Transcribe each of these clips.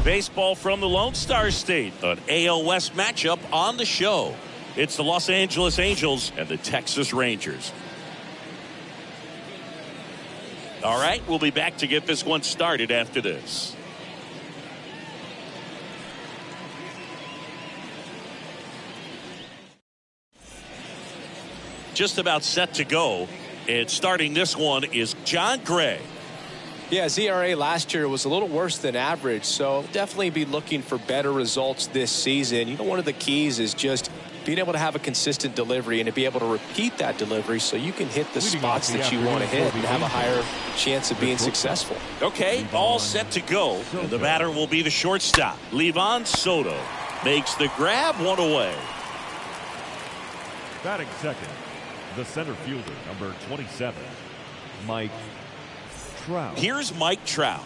Baseball from the Lone Star State, an AL West matchup on the show. It's the Los Angeles Angels and the Texas Rangers. All right, we'll be back to get this one started after this. Just about set to go, and starting this one is John Gray. Yeah, his ERA last year was a little worse than average, so definitely be looking for better results this season. You know, one of the keys is just being able to have a consistent delivery and to be able to repeat that delivery so you can hit the spots that you want to hit and have a higher chance of being successful. Okay, all set to go. And the batter will be the shortstop. Livan Soto makes the grab, one away. Batting second, the center fielder, number 27, Mike Trout. Here's Mike Trout.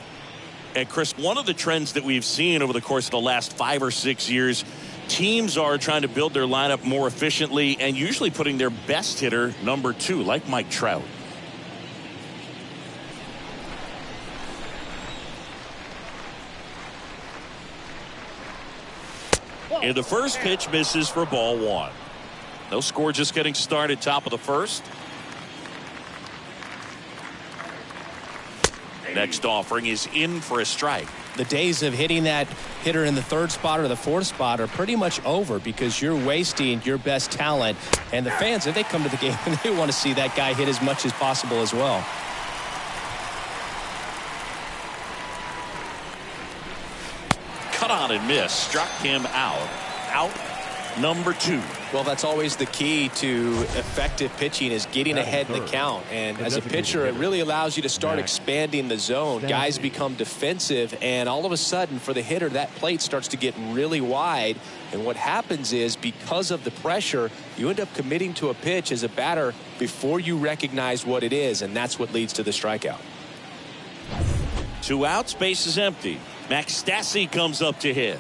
And Chris, one of the trends that we've seen over the course of the last 5 or 6 years, teams are trying to build their lineup more efficiently and usually putting their best hitter number 2, like Mike Trout. And the first pitch misses for ball 1. No score, just getting started, top of the first. Next offering is in for a strike. The days of hitting that hitter in the 3rd spot or the 4th spot are pretty much over because you're wasting your best talent. And the fans, if they come to the game, they want to see that guy hit as much as possible as well. Cut on and miss. Struck him out. Out number 2. Well, that's always the key to effective pitching is getting ahead in the count. And as a pitcher, it really allows you to start expanding the zone. Guys become defensive, and all of a sudden, for the hitter, that plate starts to get really wide. And what happens is, because of the pressure, you end up committing to a pitch as a batter before you recognize what it is, and that's what leads to the strikeout. 2 outs, base is empty. Max Stassi comes up to hit.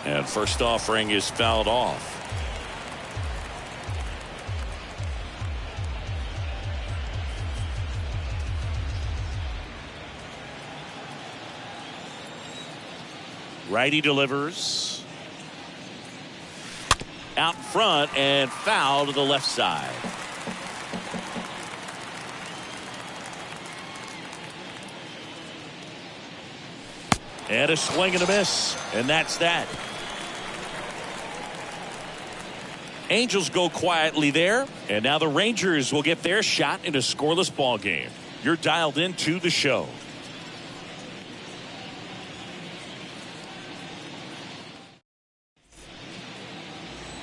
And first offering is fouled off. Righty delivers. Out front and foul to the left side. And a swing and a miss. And that's that. Angels go quietly there. And now the Rangers will get their shot in a scoreless ball game. You're dialed into the show.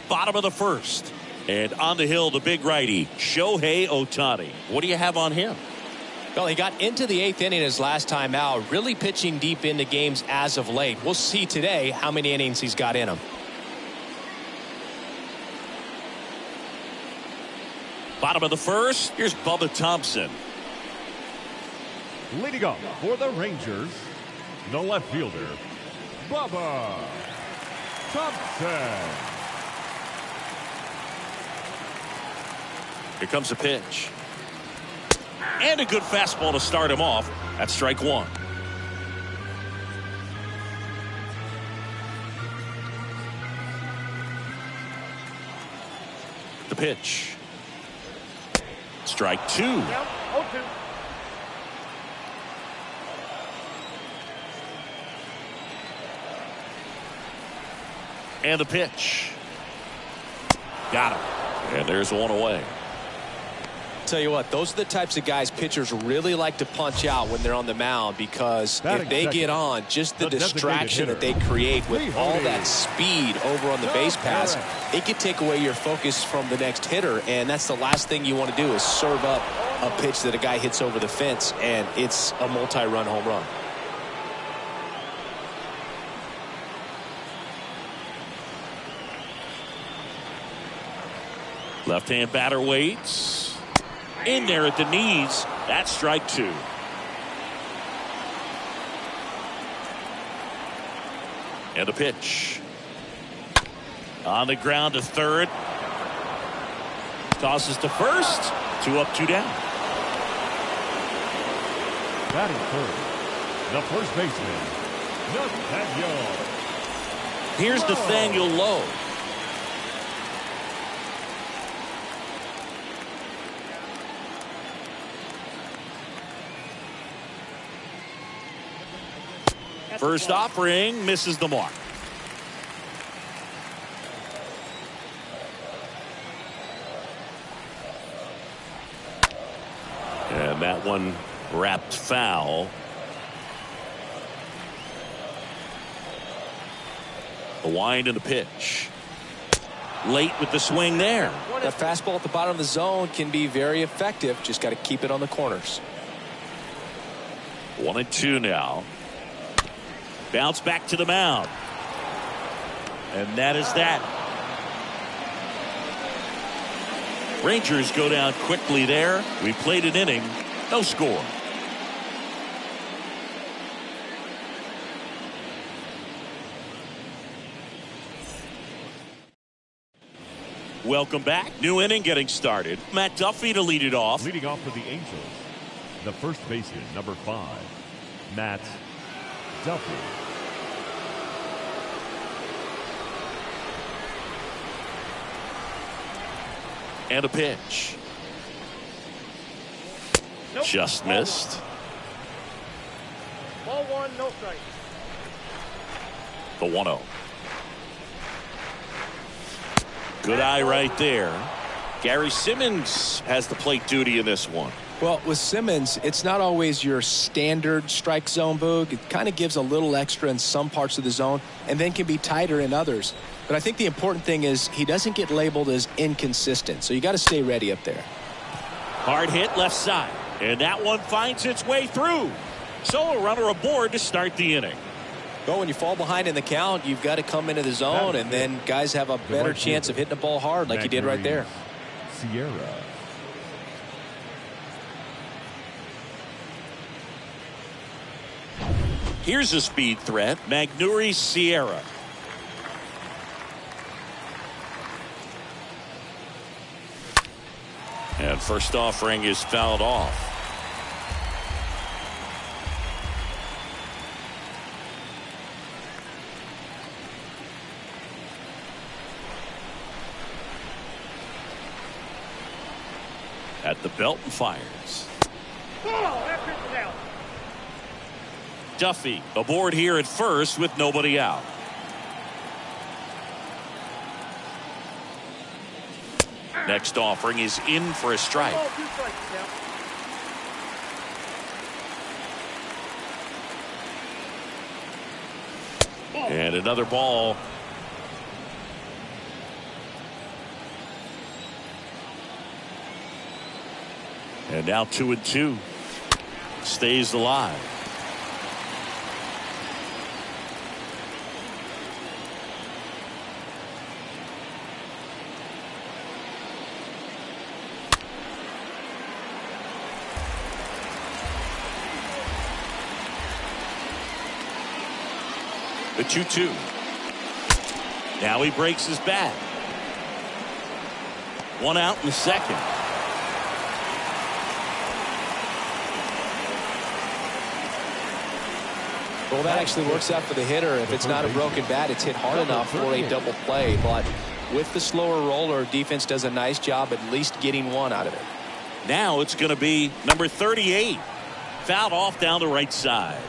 Bottom of the first. And on the hill, the big righty, Shohei Ohtani. What do you have on him? Well, he got into the 8th inning his last time out, really pitching deep into games as of late. We'll see today how many innings he's got in him. Bottom of the first, here's Bubba Thompson. Leading off for the Rangers, the left fielder, Bubba Thompson. Here comes a pitch. And a good fastball to start him off. That's strike 1. The pitch. Strike 2. And the pitch. Got him. And there's one away. Tell you what, those are the types of guys pitchers really like to punch out when they're on the mound, because if they get on, just the distraction that they create with all that speed over on the base pass, it can take away your focus from the next hitter, and that's the last thing you want to do is serve up a pitch that a guy hits over the fence, and it's a multi-run home run. Left-hand batter waits. In there at the knees. That's strike 2. And a pitch. On the ground to third. Tosses to first. 2 up, 2 down. Batting first, the first baseman, Nathaniel. Here's Nathaniel Lowe. First offering misses the mark. And that one wrapped foul. The wind and the pitch. Late with the swing there. That fastball at the bottom of the zone can be very effective. Just got to keep it on the corners. 1-2 now. Bounce back to the mound. And that is that. Rangers go down quickly there. We played an inning. No score. Welcome back. New inning getting started. Matt Duffy to lead it off. Leading off for the Angels, the first baseman, number 5, Matt Duffy. And a pitch. Nope. Just missed. Ball 1, no strike. The 1-0. Good eye right there. Gary Simmons has the plate duty in this one. Well, with Simmons, it's not always your standard strike zone, Boog. It kind of gives a little extra in some parts of the zone and then can be tighter in others. But I think the important thing is he doesn't get labeled as inconsistent. So you got to stay ready up there. Hard hit left side. And that one finds its way through. So a runner aboard to start the inning. Well, when you fall behind in the count, you've got to come into the zone, and then guys have a better chance of hitting the ball hard like you did right there. Sierra. Here's a speed threat. Magneuris Sierra. And first offering is fouled off. At the belt and fires. Duffy aboard here at first with nobody out. Next offering is in for a strike. And another ball. And now 2-2. Stays alive. The 2-2. Now he breaks his bat. One out in the second. Well, that actually works out for the hitter. If it's not a broken bat, it's hit hard enough for a double play. But with the slower roller, defense does a nice job at least getting one out of it. Now it's going to be number 38. Fouled off down the right side.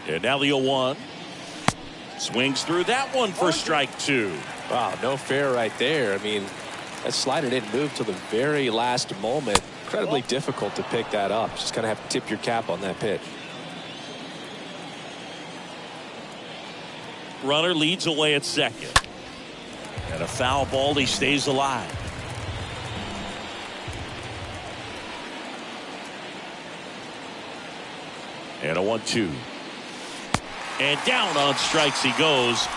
And now the 0-1. Swings through that one for strike 2. Wow, no fair right there. I mean, that slider didn't move till the very last moment. Incredibly difficult to pick that up. Just kind of have to tip your cap on that pitch. Runner leads away at second. And a foul ball, he stays alive. And a 1-2. And down on strikes he goes.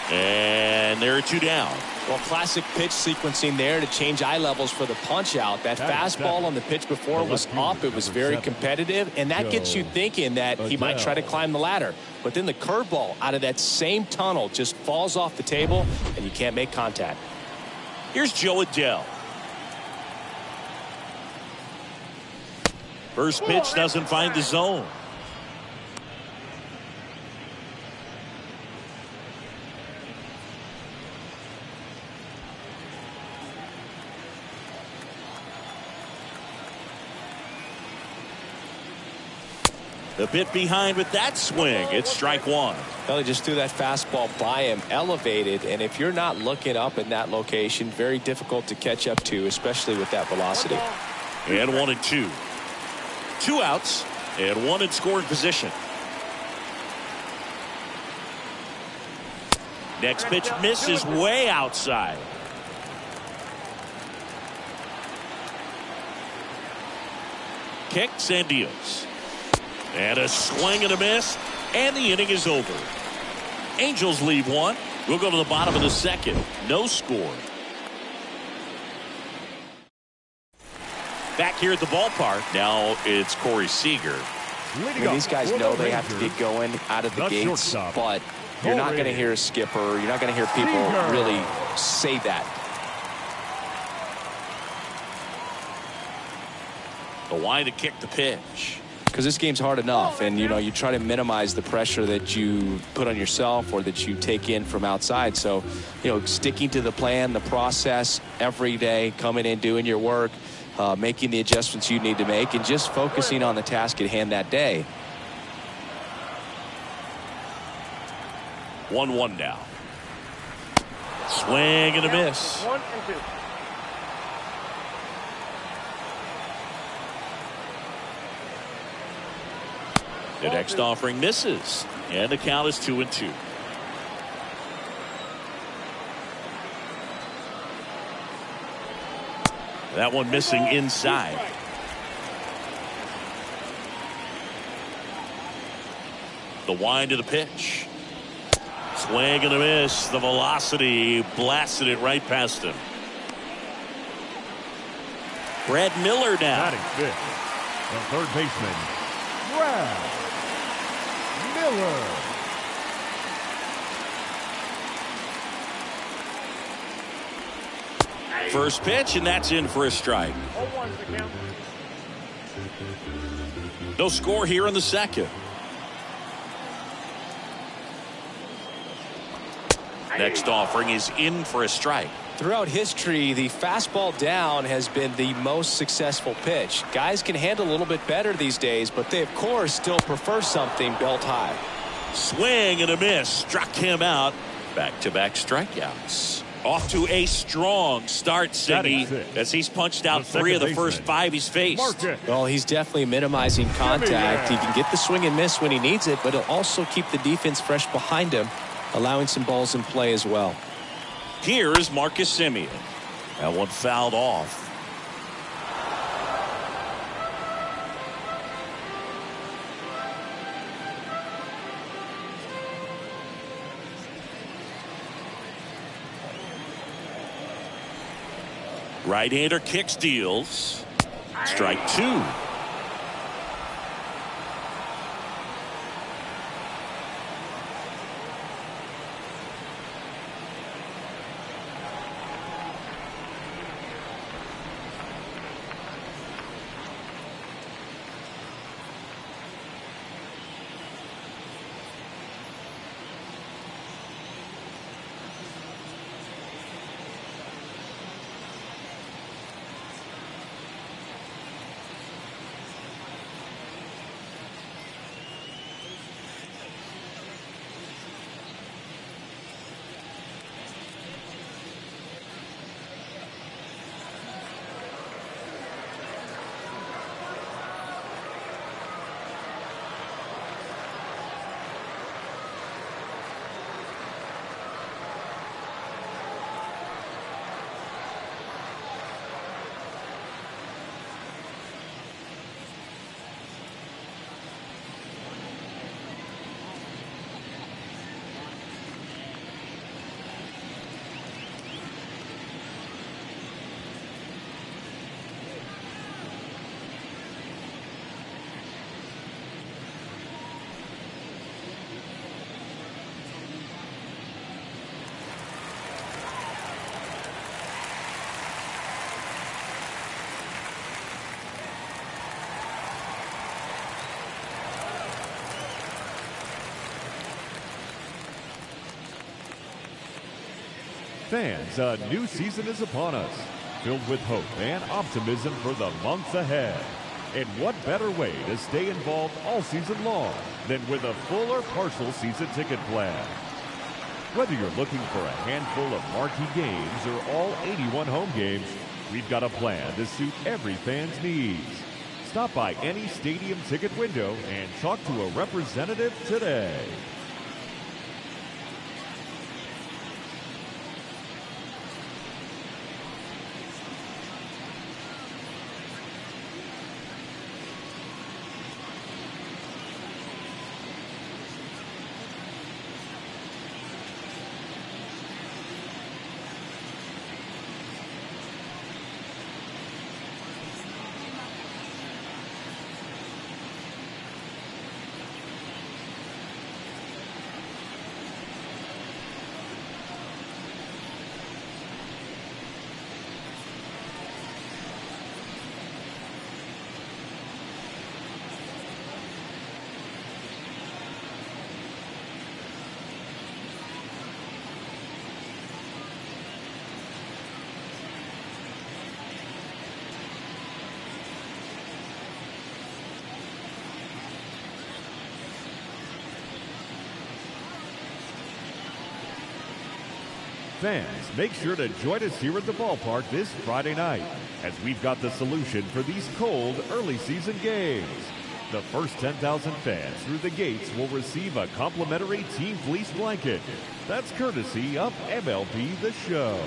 And there are 2 down. Well, classic pitch sequencing there to change eye levels for the punch out. That fastball on the pitch before was up. It was very competitive, and that gets you thinking that he might try to climb the ladder. But then the curveball out of that same tunnel just falls off the table, and you can't make contact. Here's Joe Adell. First pitch doesn't find the zone. The bit behind with that swing. It's strike one. Well, he just threw that fastball by him, elevated, and if you're not looking up in that location, very difficult to catch up to, especially with that velocity. And 1-2. 2 outs and 1 in scoring position. Next pitch misses way outside. Kicks and deals. And a swing and a miss, and the inning is over. Angels leave 1. We'll go to the bottom of the second. No score. Back here at the ballpark, now it's Corey Seager. I mean, these guys know they have to get going out of the gates, but you're not going to hear a skipper. You're not going to hear people really say that. The wind to kick the pitch. Because this game's hard enough, and you try to minimize the pressure that you put on yourself or that you take in from outside. So, sticking to the plan, the process every day, coming in, doing your work, making the adjustments you need to make, and just focusing on the task at hand that day. 1-1 now. Swing and a miss. 1-2. The next offering misses, and the count is 2-2. That one missing inside. The wind to the pitch. Swing and a miss. The velocity blasted it right past him. Brad Miller now. Batting fifth, the third baseman, Brad Miller. First pitch, and that's in for a strike. 0-1's the count. No score here in the second. Next offering is in for a strike. Throughout history, the fastball down has been the most successful pitch. Guys can handle a little bit better these days, but they, of course, still prefer something belt high. Swing and a miss. Struck him out. Back-to-back strikeouts. Off to a strong start, Siggy, as he's punched out 3 of the first 5 he's faced. Well, he's definitely minimizing contact. He can get the swing and miss when he needs it, but he'll also keep the defense fresh behind him, allowing some balls in play as well. Here's Marcus Semien. That one fouled off. Right-hander kicks, deals. Strike 2. Fans, a new season is upon us, filled with hope and optimism for the months ahead. And what better way to stay involved all season long than with a full or partial season ticket plan? Whether you're looking for a handful of marquee games or all 81 home games, we've got a plan to suit every fan's needs. Stop by any stadium ticket window and talk to a representative today. Fans, make sure to join us here at the ballpark this Friday night, as we've got the solution for these cold early season games. The first 10,000 fans through the gates will receive a complimentary Team Fleece blanket. That's courtesy of MLB The Show.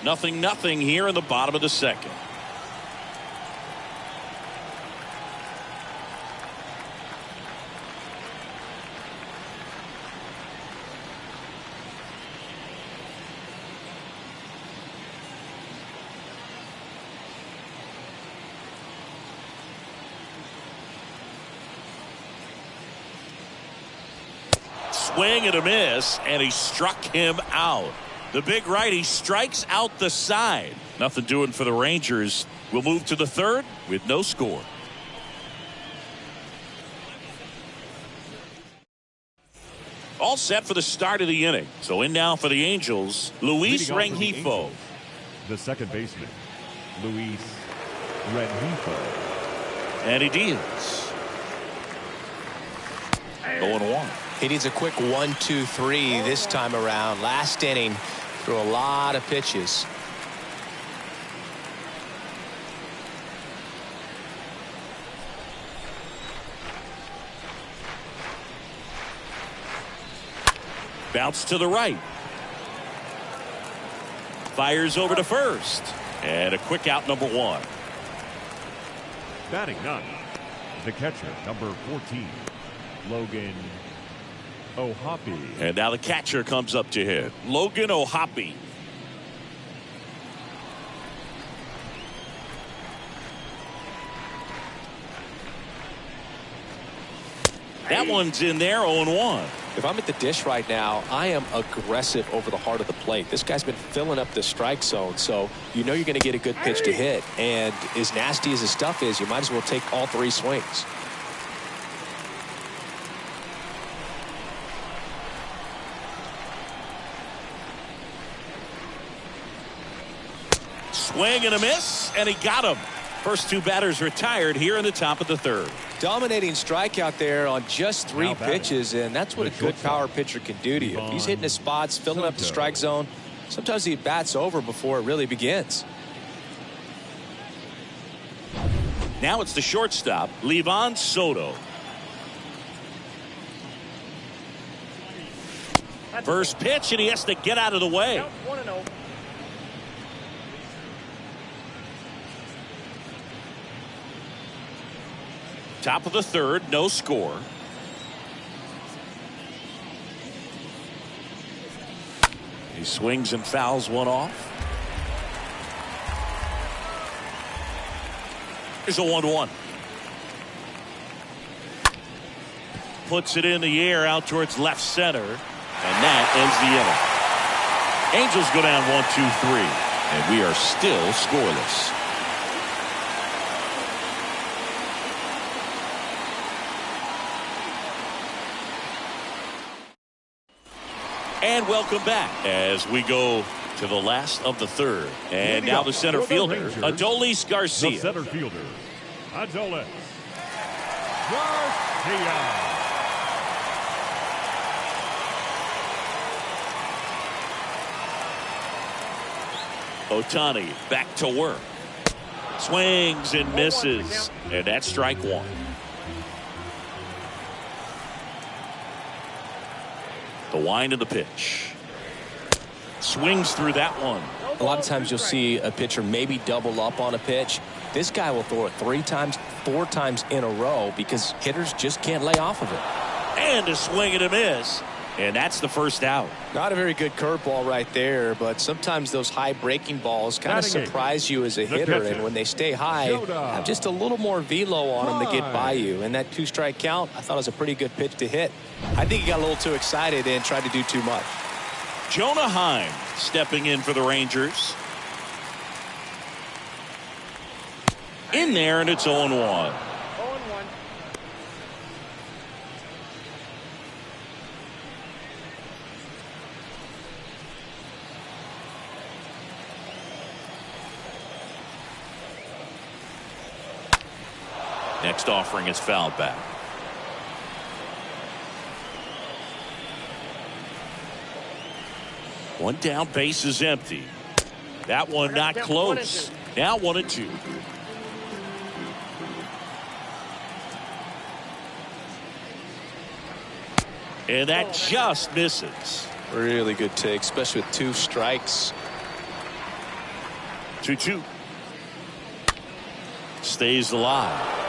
Nothing here in the bottom of the second. Swing and a miss, and he struck him out. The big righty strikes out the side. Nothing doing for the Rangers. We'll move to the third with no score. All set for the start of the inning. So in now for the Angels, Luis Rengifo. The second baseman, Luis Rengifo. And he deals. 0-1. He needs a quick 1-2-3 this time around. Last inning, threw a lot of pitches. Bounce to the right. Fires over to first. And a quick out, number 1. Batting ninth, the catcher, number 14, Logan O'Hoppe. And now the catcher comes up to hit. Logan O'Hoppe. That one's in there, 0-1. If I'm at the dish right now, I am aggressive over the heart of the plate. This guy's been filling up the strike zone, so you know you're going to get a good pitch to hit. And as nasty as his stuff is, you might as well take all 3 swings. Swing and a miss, and he got him. First two batters retired here in the top of the third. Dominating strikeout there on just 3 pitches, and that's what a good power pitcher can do to you. If he's hitting his spots, filling up the strike zone, sometimes he bats over before it really begins. Now it's the shortstop, Livan Soto. First pitch, and he has to get out of the way. 1-0. Top of the third, no score. He swings and fouls one off. Here's a 1-1. Puts it in the air out towards left center. And that ends the inning. Angels go down 1-2-3. And we are still scoreless. And welcome back as we go to the last of the third. And now the center fielder, Adolis Garcia. The center fielder, Adolis Garcia. Ohtani back to work. Swings and misses. And that's strike one. The wind of the pitch. Swings through that one. A lot of times you'll see a pitcher maybe double up on a pitch. This guy will throw it 3 times, 4 times in a row because hitters just can't lay off of it. And a swing and a miss. And that's the first out. Not a very good curveball right there, but sometimes those high breaking balls kind of surprise you as a hitter, and when they stay high, have just a little more velo on them to get by you. And that 2-strike count, I thought was a pretty good pitch to hit. I think he got a little too excited and tried to do too much. Jonah Heim stepping in for the Rangers. In there, and it's 0-1. Next offering is fouled back. One down, base is empty. That one not close. Now 1-2. And that just misses. Really good take, especially with 2 strikes. 2-2. Stays alive.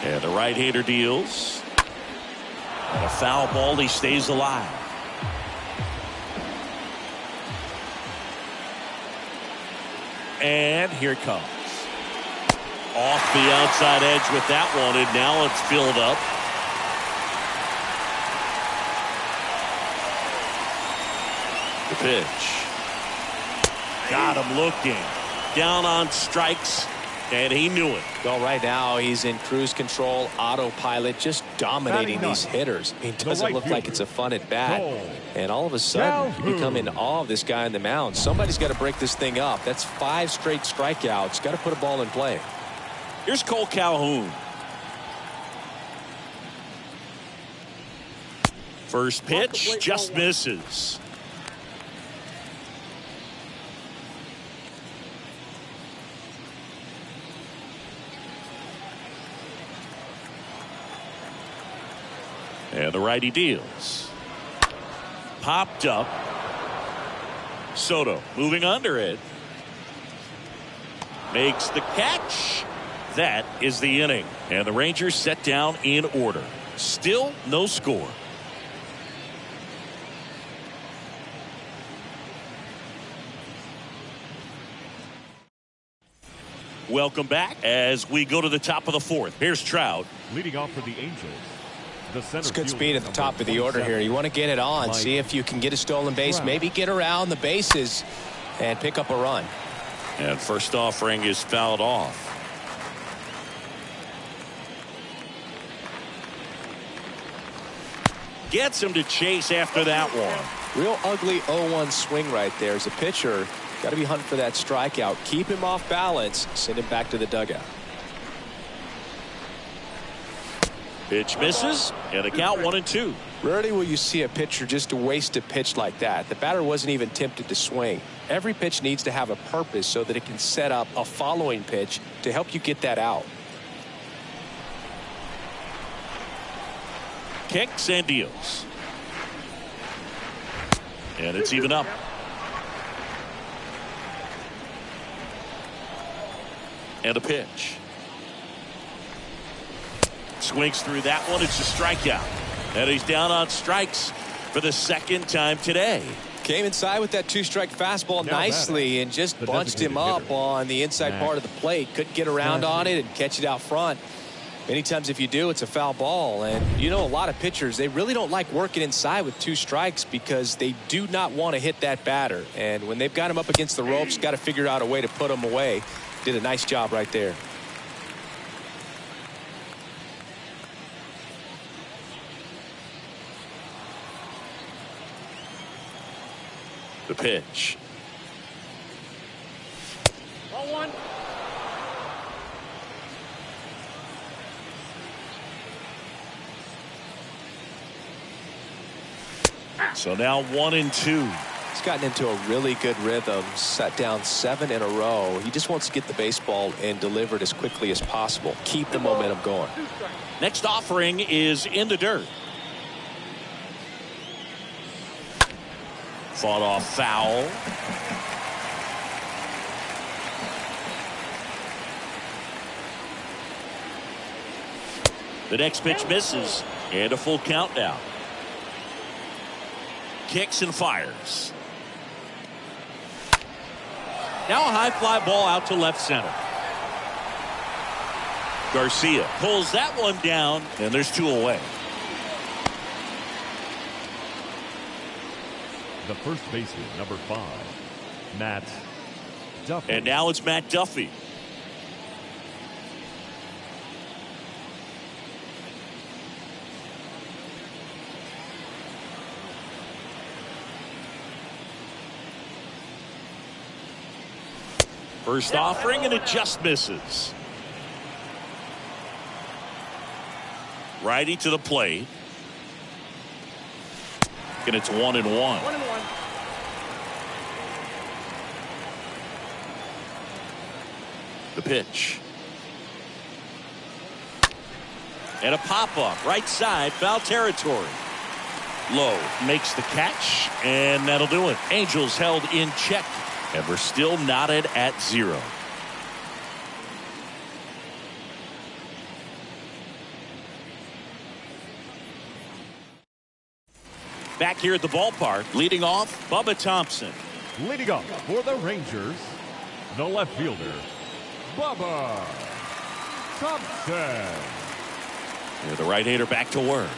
And the right-hander deals. And a foul ball, he stays alive. And here it comes. Off the outside edge with that one, and now it's filled up. The pitch. Got him looking. Down on strikes. And he knew it. Well, right now he's in cruise control, autopilot, just dominating these hitters. It doesn't look like it's a fun at bat. And all of a sudden, you become in awe of this guy on the mound. Somebody's got to break this thing up. That's 5 straight strikeouts. Got to put a ball in play. Here's Cole Calhoun. First pitch just misses. And the righty deals. Popped up. Soto moving under it. Makes the catch. That is the inning. And the Rangers set down in order. Still no score. Welcome back as we go to the top of the fourth. Here's Trout. Leading off for the Angels. It's good speed at the top of the order here. You want to get it on, see if you can get a stolen base, maybe get around the bases and pick up a run. And first offering is fouled off. gets him to chase after that one. Real ugly 0-1 swing right there. As a pitcher, got to be hunting for that strikeout. Keep him off balance. Send him back to the dugout. Pitch misses, and a count 1-2. Rarely will you see a pitcher just waste a pitch like that. The batter wasn't even tempted to swing. Every pitch needs to have a purpose so that it can set up a following pitch to help you get that out. Kicks and deals. And it's even up. And a pitch. Swings through that one. It's a strikeout. And he's down on strikes for the second time today. Came inside with that two-strike fastball nicely and just bunched him up on the inside part of the plate. Couldn't get around on it and catch it out front. Many times if you do, it's a foul ball. And you know, a lot of pitchers, they really don't like working inside with two strikes because they do not want to hit that batter. And when they've got him up against the ropes, got to figure out a way to put him away. Did a nice job right there. The pitch. 1-1. So now 1-2. He's gotten into a really good rhythm, set down 7 in a row. He just wants to get the baseball and deliver it as quickly as possible. Keep the momentum going. Next offering is in the dirt. Fought off foul. The next pitch misses, and a full count now. Kicks and fires. Now a high fly ball out to left center. Garcia pulls that one down, and there's 2 away. The first baseman, number 5, Matt Duffy. And now it's Matt Duffy. First offering, and it just misses. Righty to the plate. And it's 1-1. 1-1. The pitch. And a pop-up right side, foul territory. Lowe makes the catch, and that'll do it. Angels held in check, and we're still knotted at 0. Back here at the ballpark, leading off, Bubba Thompson. Leading off for the Rangers, the left fielder, Bubba Thompson. Here the right-hander back to work.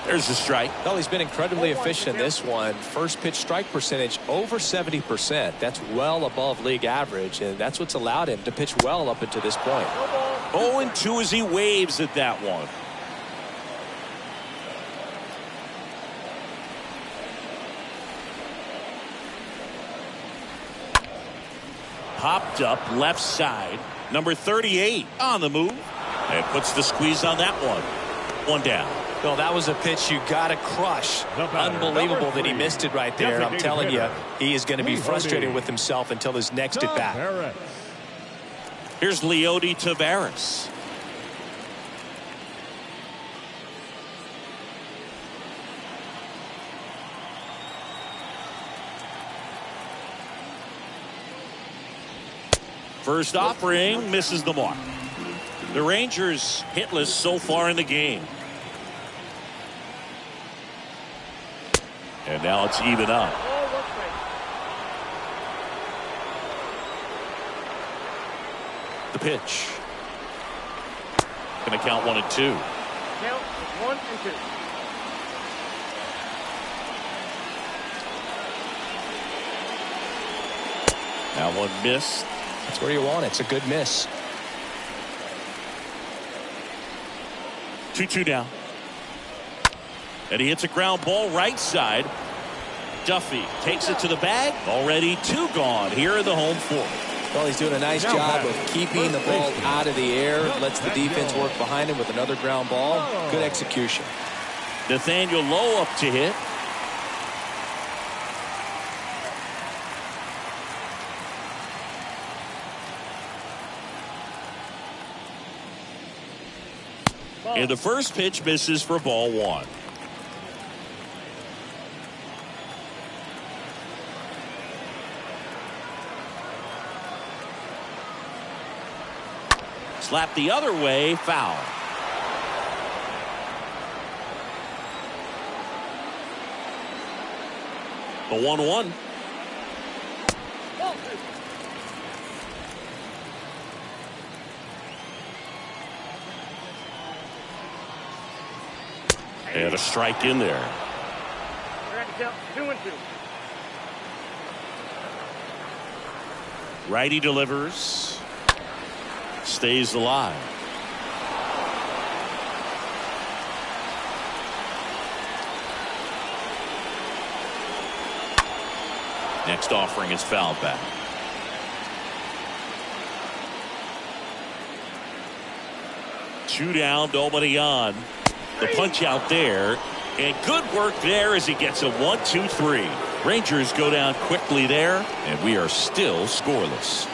There's the strike. Well, he's been incredibly efficient in this one. First pitch strike percentage over 70%. That's well above league average, and that's what's allowed him to pitch well up until this point. 0-2 as he waves at that one. Popped up left side. Number 38 on the move. And puts the squeeze on that one. 1 down. No, that was a pitch you got to crush. Unbelievable that he missed it right there. I'm telling you, he is going to be frustrated with himself until his next at bat. Here's Leody Taveras. First offering misses the mark. The Rangers hitless so far in the game. And now it's even up. The pitch. Going to count 1-2. Count 1-2. That one missed. That's where you want it. It's a good miss. 2-2 down. And he hits a ground ball right side. Duffy takes it to the bag. Already 2 gone here in the home 4th. Well, he's doing a nice job of keeping the ball out of the air. Lets the defense work behind him with another ground ball. Good execution. Nathaniel Lowe up to hit. And the first pitch misses for ball 1. Slap the other way, foul. The 1-1. And a strike in there. We're at the count 2-2. Righty delivers. Stays alive. Next offering is fouled back. Two down, nobody on. The punch out there, and good work there as he gets a 1-2-3. Rangers go down quickly there, and we are still scoreless.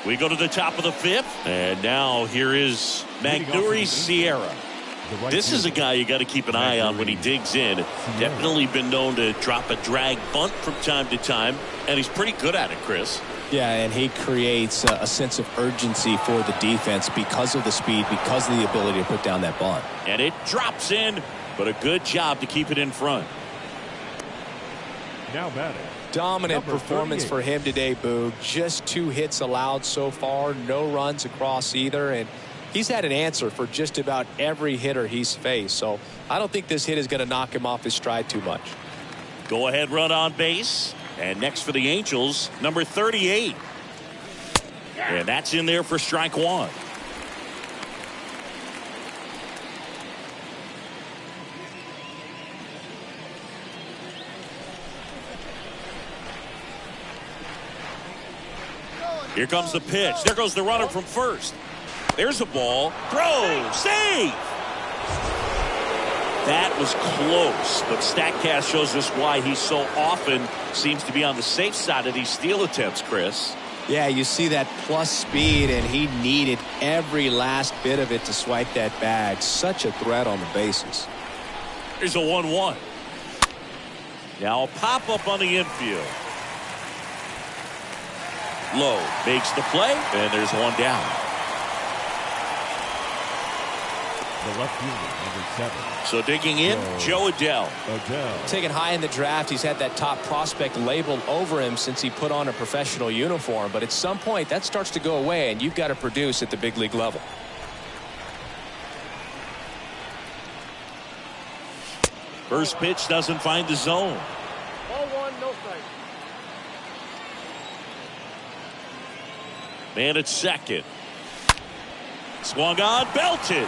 We go to the top of the 5th, and now here is Magneuris Sierra. This is a guy you got to keep an eye on when he digs in. Definitely been known to drop a drag bunt from time to time, and he's pretty good at it, Chris. Yeah, and he creates a sense of urgency for the defense because of the speed, because of the ability to put down that bunt. And it drops in, but a good job to keep it in front. Now batting. Dominant performance for him today, Boog. Just 2 hits allowed so far, no runs across either, and he's had an answer for just about every hitter he's faced. So I don't think this hit is going to knock him off his stride too much. Go ahead run on base. And next for the Angels, number 38. And that's in there for strike 1. Here comes the pitch. There goes the runner from first. There's a ball. Throw. Save. That was close, but StatCast shows us why he so often seems to be on the safe side of these steal attempts, Chris. Yeah, you see that plus speed, and he needed every last bit of it to swipe that bag. Such a threat on the bases. Here's a 1-1. Now a pop-up on the infield. Lowe makes the play, and there's one down. The left fielder, number 7. So digging in, Joe Adell. Taken high in the draft, he's had that top prospect labeled over him since he put on a professional uniform. But at some point, that starts to go away, and you've got to produce at the big league level. First pitch doesn't find the zone. Ball 1, no strike. Man at second. Swung on, belted.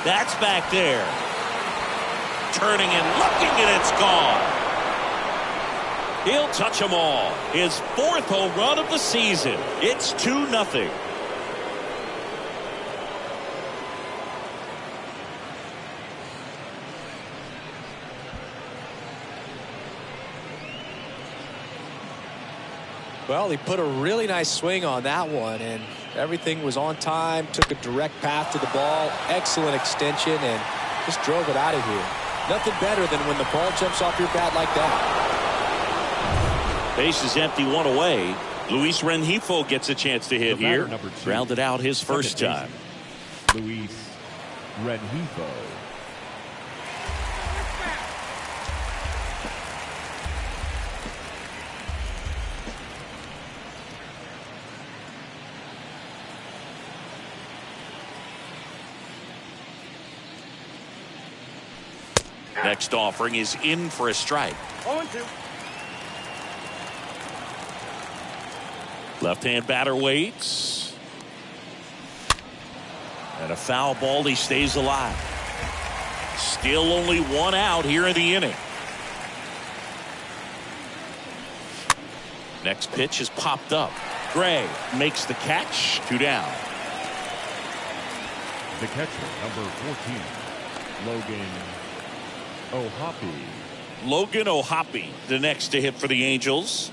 That's back there. Turning and looking, and it's gone. He'll touch them all. His 4th home run of the season. It's 2-0. Well, he put a really nice swing on that one, and everything was on time, took a direct path to the ball, excellent extension, and just drove it out of here. Nothing better than when the ball jumps off your bat like that. Base is empty, 1 away. Luis Rengifo gets a chance to hit here. Rounded out his first time. Luis Rengifo. Next offering is in for a strike. 0-2. Left-hand batter waits. And a foul ball. He stays alive. Still only one out here in the inning. Next pitch is popped up. Gray makes the catch. 2 down. The catcher, number 14, Logan O'Hoppe. Logan O'Hoppe, the next to hit for the Angels.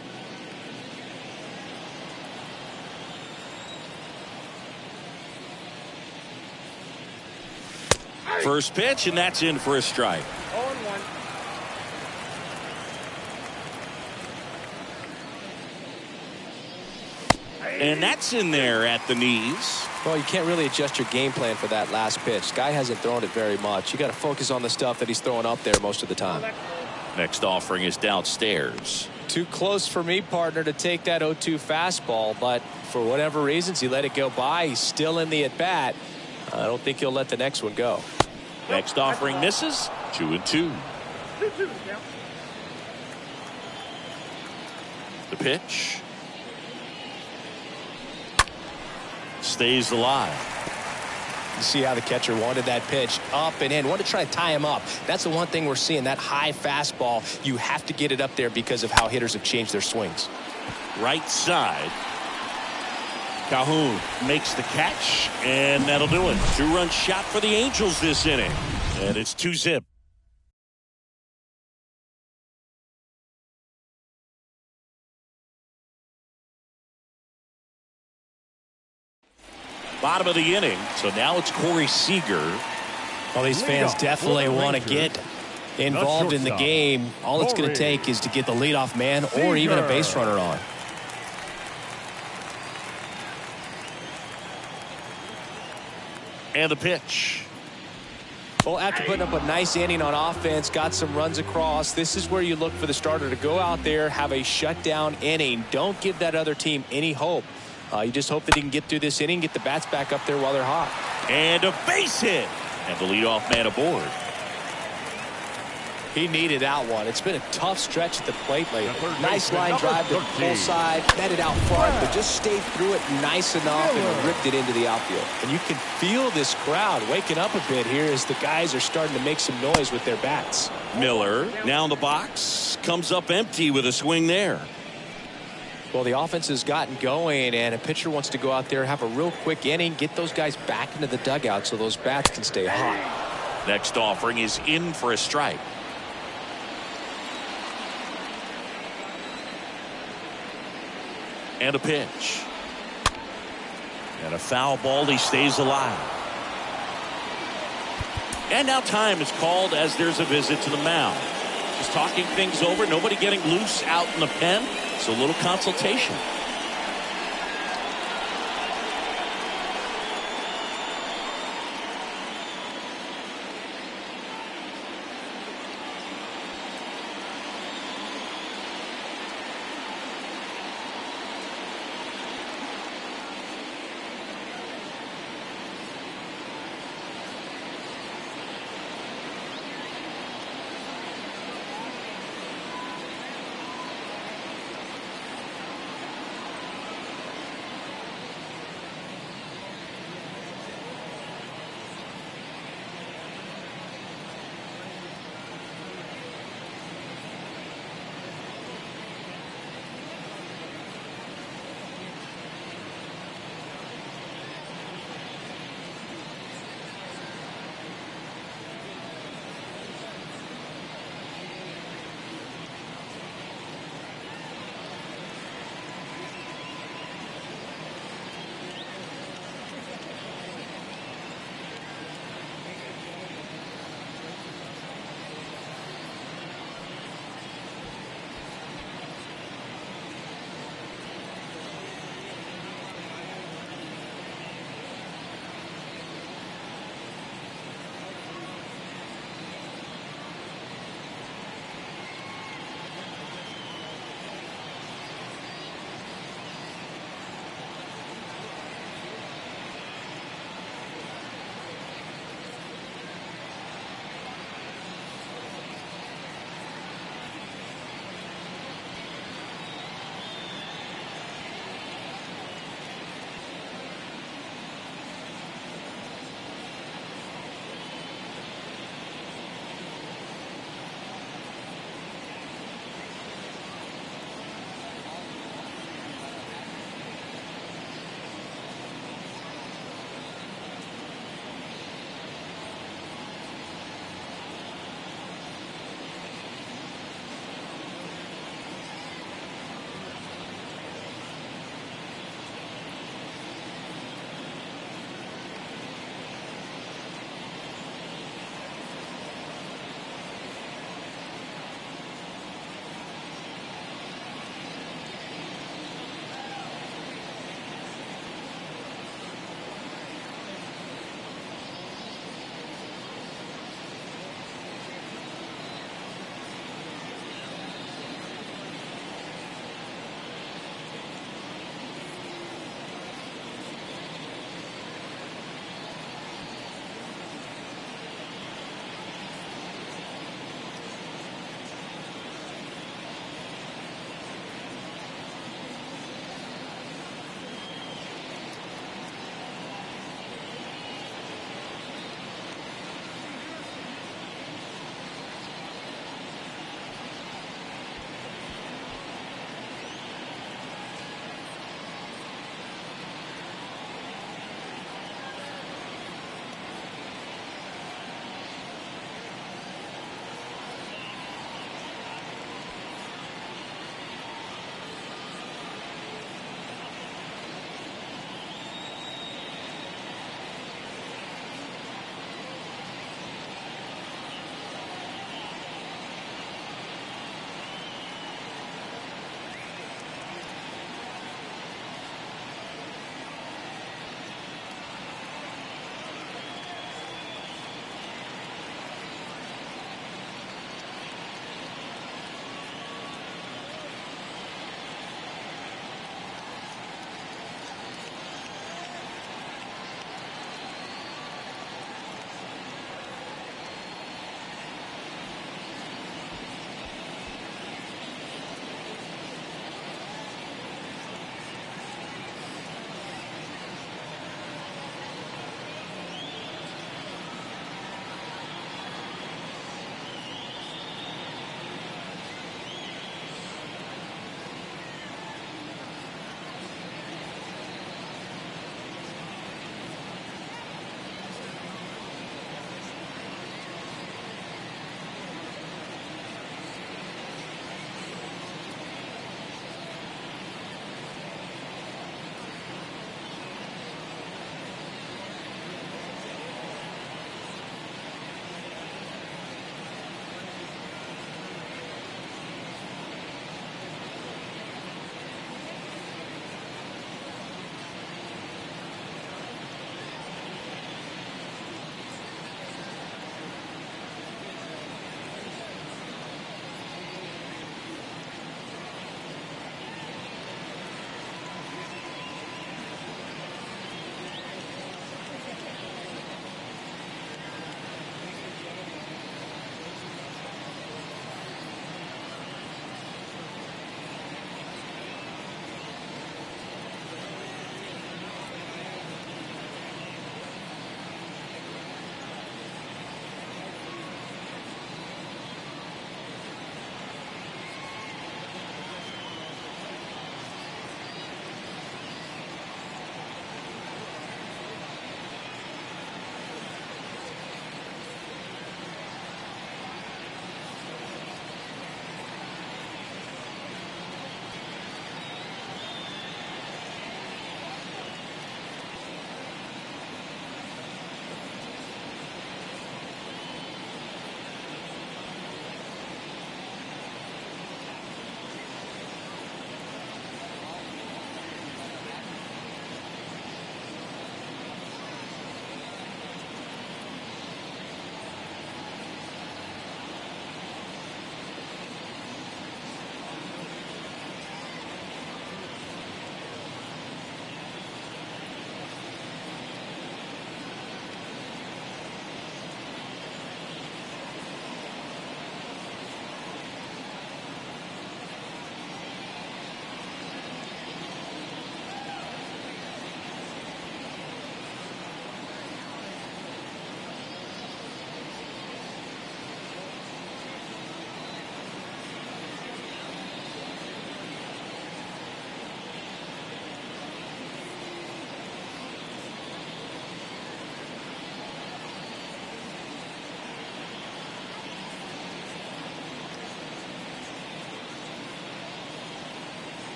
First pitch, and that's in for a strike. 0-1. And that's in there at the knees. Well, you can't really adjust your game plan for that last pitch. Guy hasn't thrown it very much. You got to focus on the stuff that he's throwing up there most of the time. Next offering is downstairs. Too close for me, partner, to take that 0-2 fastball, but for whatever reasons, he let it go by. He's still in the at-bat. I don't think he'll let the next one go. Next offering misses. 2-2. 2-2. The pitch. Stays alive. You see how the catcher wanted that pitch up and in. Wanted to try to tie him up. That's the one thing we're seeing, that high fastball. You have to get it up there because of how hitters have changed their swings. Right side. Calhoun makes the catch, and that'll do it. 2-run shot for the Angels this inning. And it's 2-zip. Bottom of the inning. So now it's Corey Seager. Well, these fans definitely want to get involved in the game. All it's going to take is to get the leadoff man or even a base runner on. And the pitch. Well, after putting up a nice inning on offense, got some runs across, this is where you look for the starter to go out there, have a shutdown inning. Don't give that other team any hope. You just hope that he can get through this inning, get the bats back up there while they're hot. And a base hit. And the leadoff man aboard. He needed that one. It's been a tough stretch at the plate lately. Nice line drive to the full side, netted out front, but just stayed through it nice enough and ripped it into the outfield. And you can feel this crowd waking up a bit here as the guys are starting to make some noise with their bats. Miller now in the box, comes up empty with a swing there. Well, the offense has gotten going, and a pitcher wants to go out there, have a real quick inning, get those guys back into the dugout so those bats can stay hot. Next offering is in for a strike. And a pitch. And a foul ball. He stays alive. And now time is called as there's a visit to the mound. Just talking things over. Nobody getting loose out in the pen. So a little consultation.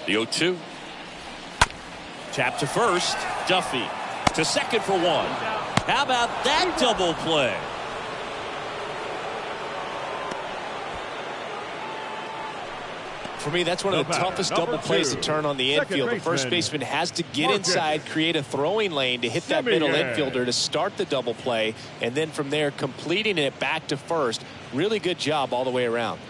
The 0-2. Tap to first. Duffy to second for one. How about that double play? For me, that's one of the toughest double plays to turn on the infield. The first baseman has to get inside, create a throwing lane to hit that middle infielder to start the double play, and then from there completing it back to first. Really good job all the way around.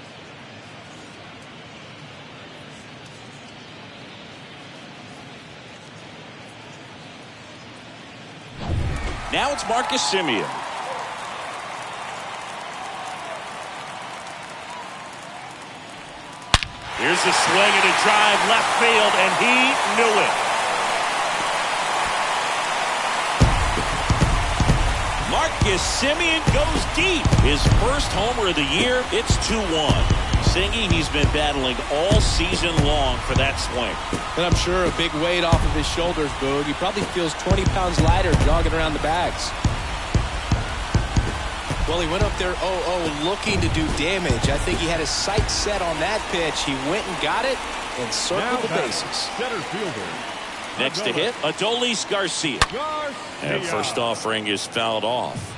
Now it's Marcus Semien. Here's a swing and a drive left field, and he knew it. Marcus Semien goes deep. His first homer of the year. It's 2-1. Singy, he's been battling all season long for that swing. And I'm sure a big weight off of his shoulders, Boog. He probably feels 20 pounds lighter jogging around the bags. Well, he went up there 0-0 looking to do damage. I think he had his sights set on that pitch. He went and got it and circled the bases. Center fielder. Next to hit, Adolis Garcia. And first offering is fouled off.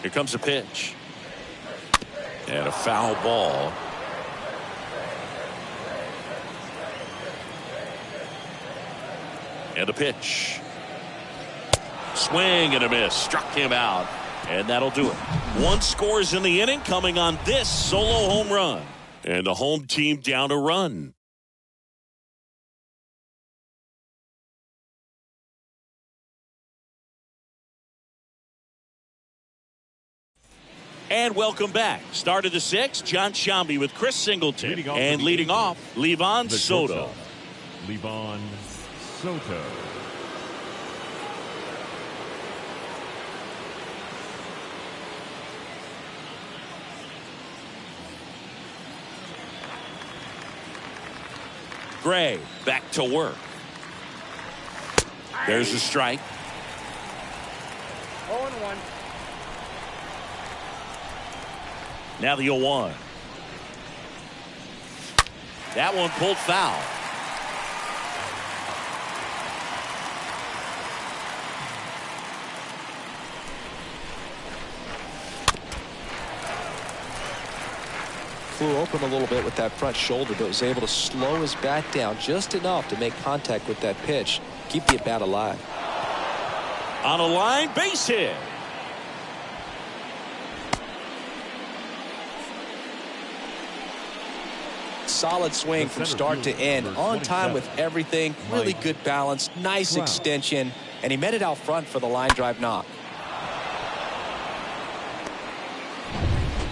Here comes a pitch. And a foul ball. And a pitch. Swing and a miss. Struck him out. And that'll do it. One scores in the inning coming on this solo home run. And the home team down a run. And welcome back. Start of the sixth, John Sciambi with Chris Singleton. And leading off, Livan Soto. Livan Soto. Gray back to work. There's a strike. 0-1. Now the 0-1. That one pulled foul. Flew open a little bit with that front shoulder, but was able to slow his bat down just enough to make contact with that pitch. Keep the bat alive. On a line, base hit. Solid swing from start to end. On time with everything. Really good balance. Nice extension. And he met it out front for the line drive knock.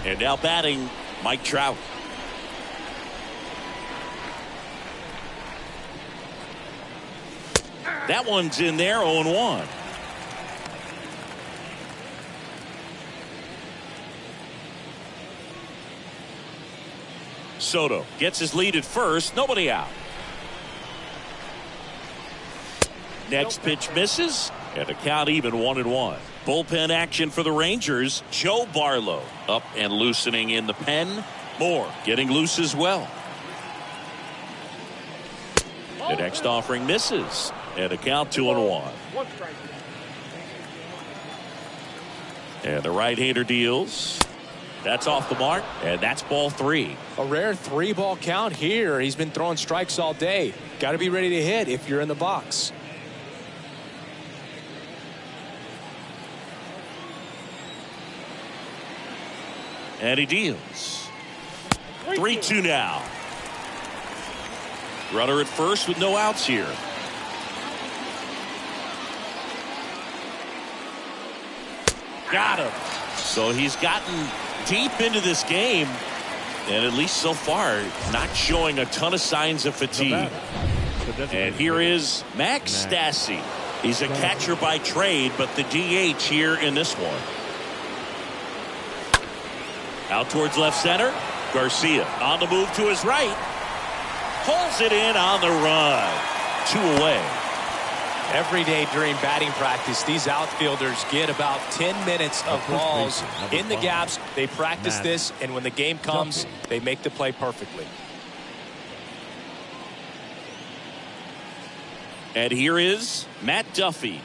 And now batting, Mike Trout. That one's in there, 0-1. Soto gets his lead at first. Nobody out. Next pitch misses. And the count even 1-1. Bullpen action for the Rangers. Joe Barlow up and loosening in the pen. Moore getting loose as well. The next offering misses. And the count 2-1. One strike. And the right-hander deals. That's off the mark, and that's ball 3. A rare 3-ball count here. He's been throwing strikes all day. Got to be ready to hit if you're in the box. And he deals. 3-2 now. Runner at first with no outs here. Got him. So he's gotten deep into this game, and at least so far not showing a ton of signs of fatigue. And here is Max Stassi. He's a catcher by trade, but the DH here in this one. Out towards left center. Garcia on the move to his right. Pulls it in on the run. 2 away. Every day during batting practice, these outfielders get about 10 minutes of balls in the gaps. They practice this, and when the game comes, they make the play perfectly. And here is Matt Duffy.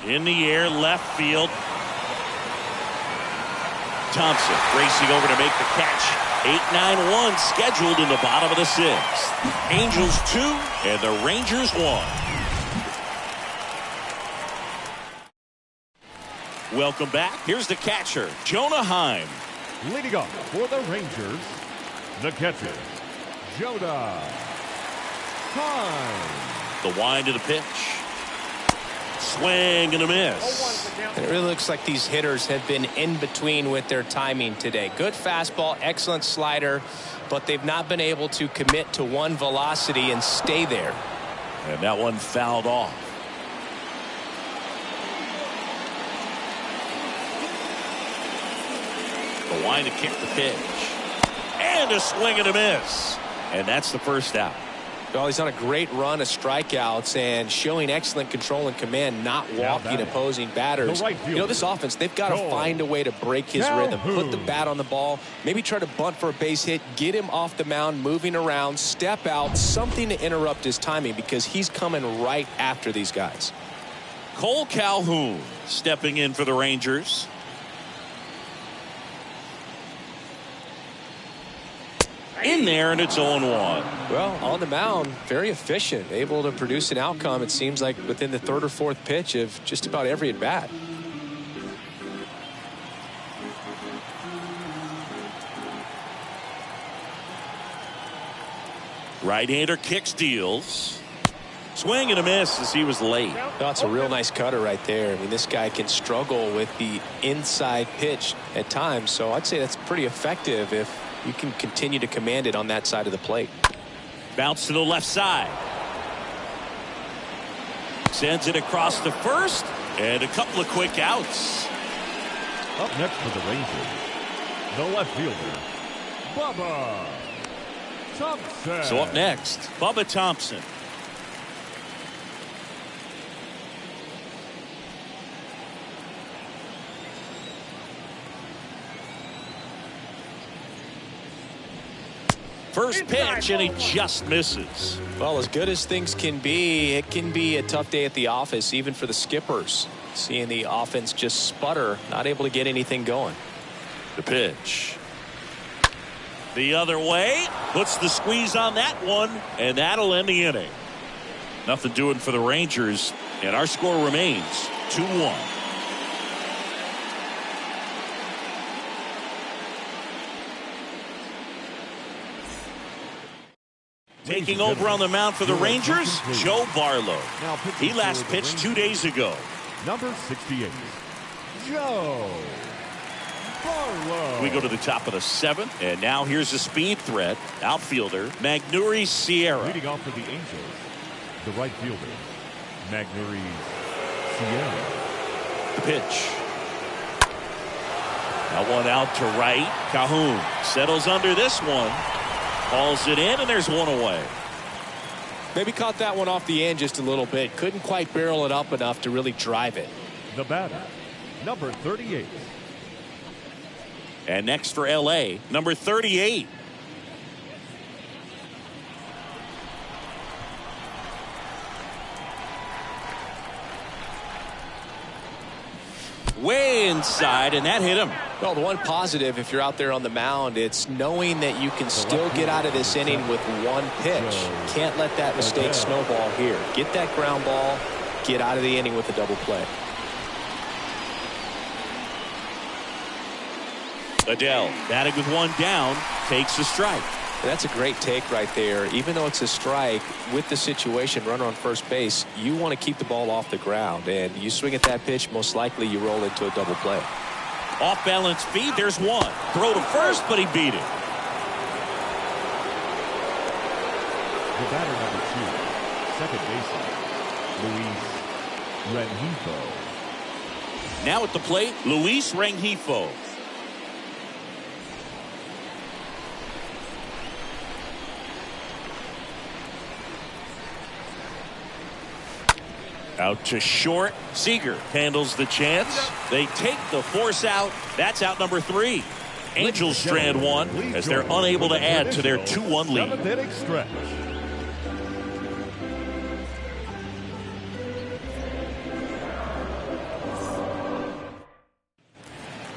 In the air, left field. Thompson racing over to make the catch. 8-9-1 scheduled in the bottom of the 6th. Angels 2 and the Rangers 1. Welcome back. Here's the catcher, Jonah Heim. Leading off for the Rangers, the catcher, Jonah Heim. The wind of the pitch. Swing and a miss. It really looks like these hitters have been in between with their timing today. Good fastball, excellent slider, but they've not been able to commit to one velocity and stay there. And that one fouled off. The wind to kick the pitch. And a swing and a miss. And that's the first out. Well, he's on a great run of strikeouts and showing excellent control and command, not walking opposing batters. You know, this offense, they've got to find a way to break his rhythm, put the bat on the ball, maybe try to bunt for a base hit, get him off the mound, moving around, step out, something to interrupt his timing because he's coming right after these guys. Cole Calhoun stepping in for the Rangers. In there, and it's 0-1. Well, on the mound, very efficient, able to produce an outcome, it seems like, within the 3rd or 4th pitch of just about every at-bat. Right-hander kicks, deals. Swing and a miss as he was late. That's a real nice cutter right there. I mean, this guy can struggle with the inside pitch at times, so I'd say that's pretty effective if you can continue to command it on that side of the plate. Bounce to the left side. Sends it across the first, and a couple of quick outs. Up next for the Rangers, the left fielder, Bubba Thompson. So up next, Bubba Thompson. First pitch, and he just misses. Well, as good as things can be, it can be a tough day at the office, even for the skippers. Seeing the offense just sputter, not able to get anything going. The pitch. The other way, puts the squeeze on that one, and that'll end the inning. Nothing doing for the Rangers, and our score remains 2-1. Taking over on the mound for the Rangers, Joe Barlow. He last pitched 2 days ago. Number 68, Joe Barlow. We go to the top of the 7th, and now here's a speed threat. Outfielder, Magneuris Sierra. Leading off for the Angels, the right fielder, Magneuris Sierra. The pitch. That one out to right. Calhoun settles under this one. Calls it in, and there's one away. Maybe caught that one off the end just a little bit. Couldn't quite barrel it up enough to really drive it. The batter, number 38. And next for L.A., number 38. Way inside, and that hit him. Well, the one positive, if you're out there on the mound, it's knowing that you can still get out of this inning with one pitch. Can't let that mistake snowball here. Get that ground ball, get out of the inning with a double play. Adele batting with one down, takes a strike. That's a great take right there. Even though it's a strike, with the situation, runner on first base, you want to keep the ball off the ground. And you swing at that pitch, most likely you roll into a double play. Off balance feed, there's one. Throw to first, but he beat it. The batter, number 2, second baseman, Luis Rengifo. Now at the plate, Luis Rengifo. Out to short. Seager handles the chance. They take the force out. That's out number 3. Angels strand one as they're unable to add to their 2-1 lead. 7th inning stretch.